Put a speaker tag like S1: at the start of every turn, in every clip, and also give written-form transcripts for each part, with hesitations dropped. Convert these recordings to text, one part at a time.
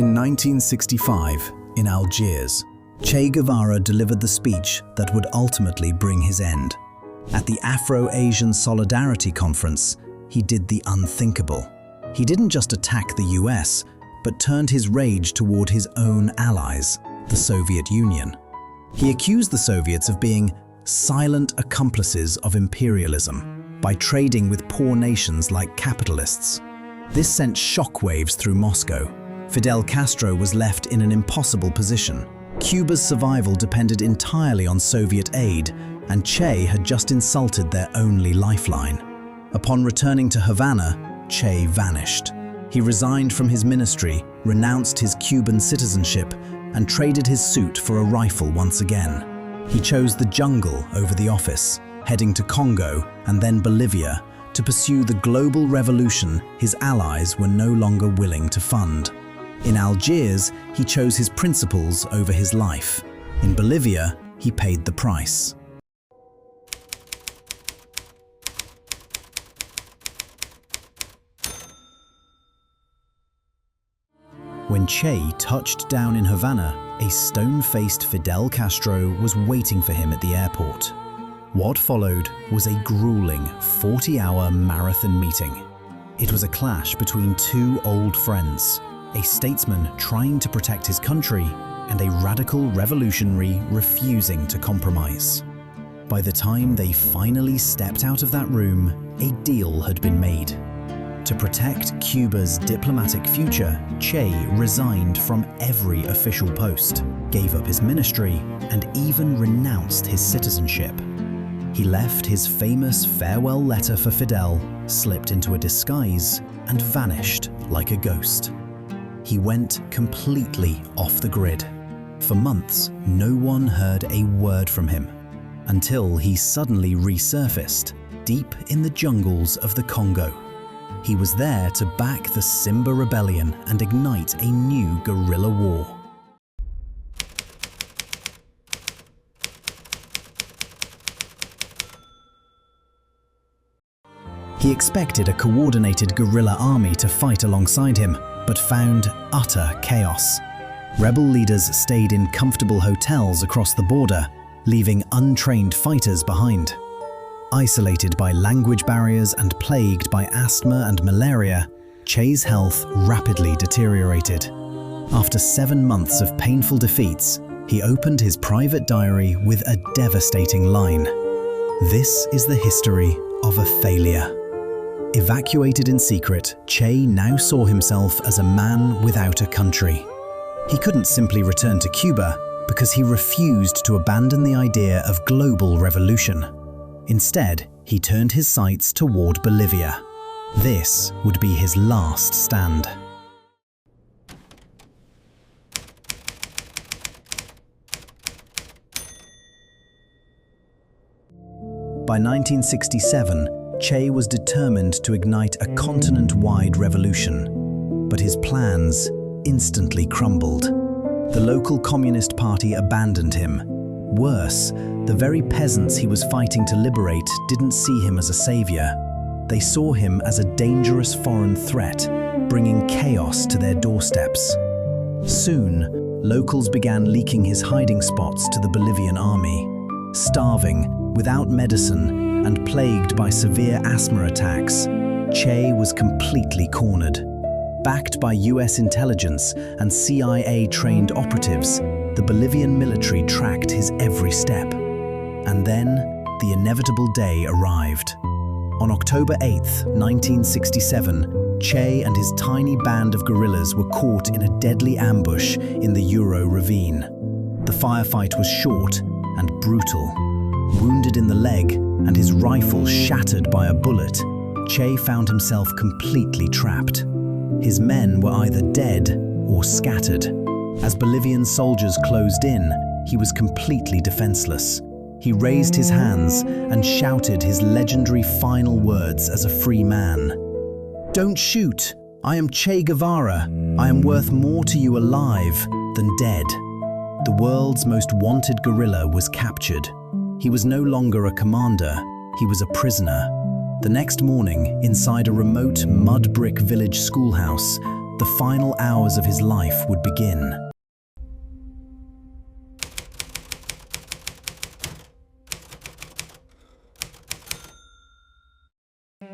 S1: In 1965, in Algiers, Che Guevara delivered the speech that would ultimately bring his end. At the Afro-Asian Solidarity Conference, he did the unthinkable. He didn't just attack the US, but turned his rage toward his own allies, the Soviet Union. He accused the Soviets of being silent accomplices of imperialism by trading with poor nations like capitalists. This sent shockwaves through Moscow. Fidel Castro was left in an impossible position. Cuba's survival depended entirely on Soviet aid, and Che had just insulted their only lifeline. Upon returning to Havana, Che vanished. He resigned from his ministry, renounced his Cuban citizenship, and traded his suit for a rifle once again. He chose the jungle over the office, heading to Congo and then Bolivia to pursue the global revolution his allies were no longer willing to fund. In Algiers, he chose his principles over his life. In Bolivia, he paid the price. When Che touched down in Havana, a stone-faced Fidel Castro was waiting for him at the airport. What followed was a grueling 40-hour marathon meeting. It was a clash between two old friends, a statesman trying to protect his country and a radical revolutionary refusing to compromise. By the time they finally stepped out of that room, a deal had been made. To protect Cuba's diplomatic future, Che resigned from every official post, gave up his ministry, and even renounced his citizenship. He left his famous farewell letter for Fidel, slipped into a disguise, and vanished like a ghost. He went completely off the grid. For months, no one heard a word from him, until he suddenly resurfaced, deep in the jungles of the Congo. He was there to back the Simba Rebellion and ignite a new guerrilla war. He expected a coordinated guerrilla army to fight alongside him, but found utter chaos. Rebel leaders stayed in comfortable hotels across the border, leaving untrained fighters behind. Isolated by language barriers and plagued by asthma and malaria, Che's health rapidly deteriorated. After 7 months of painful defeats, he opened his private diary with a devastating line. "This is the history of a failure." Evacuated in secret, Che now saw himself as a man without a country. He couldn't simply return to Cuba because he refused to abandon the idea of global revolution. Instead, he turned his sights toward Bolivia. This would be his last stand. By 1967, Che was determined to ignite a continent-wide revolution, but his plans instantly crumbled. The local Communist Party abandoned him. Worse, the very peasants he was fighting to liberate didn't see him as a savior. They saw him as a dangerous foreign threat, bringing chaos to their doorsteps. Soon, locals began leaking his hiding spots to the Bolivian army. Starving, without medicine, and plagued by severe asthma attacks, Che was completely cornered. Backed by US intelligence and CIA-trained operatives, the Bolivian military tracked his every step. And then, the inevitable day arrived. On October 8, 1967, Che and his tiny band of guerrillas were caught in a deadly ambush in the Ravine. The firefight was short and brutal. Wounded in the leg and his rifle shattered by a bullet, Che found himself completely trapped. His men were either dead or scattered. As Bolivian soldiers closed in, he was completely defenseless. He raised his hands and shouted his legendary final words as a free man. "Don't shoot! I am Che Guevara. I am worth more to you alive than dead." The world's most wanted guerrilla was captured. He was no longer a commander, he was a prisoner. The next morning, inside a remote mud brick village schoolhouse, the final hours of his life would begin.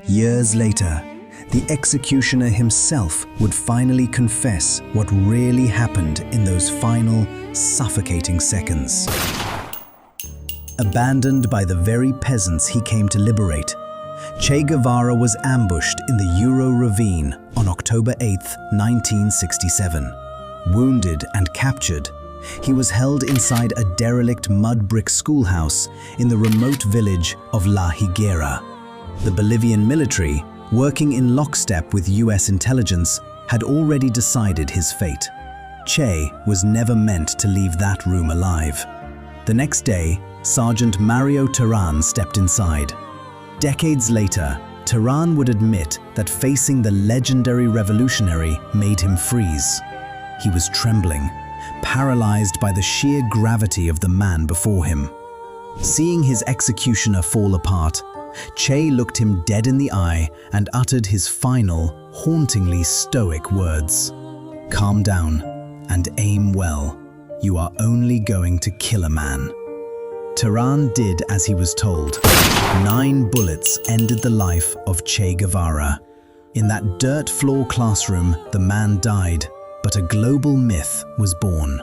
S1: Years later, the executioner himself would finally confess what really happened in those final, suffocating seconds. Abandoned by the very peasants he came to liberate, Che Guevara was ambushed in the Ravine on October 8, 1967. Wounded and captured, he was held inside a derelict mud brick schoolhouse in the remote village of La Higuera. The Bolivian military, working in lockstep with US intelligence, had already decided his fate. Che was never meant to leave that room alive. The next day, Sergeant Mario Terán stepped inside. Decades later, Terán would admit that facing the legendary revolutionary made him freeze. He was trembling, paralyzed by the sheer gravity of the man before him. Seeing his executioner fall apart, Che looked him dead in the eye and uttered his final, hauntingly stoic words. "Calm down and aim well. You are only going to kill a man." Terán did as he was told. 9 bullets ended the life of Che Guevara. In that dirt floor classroom, the man died, but a global myth was born.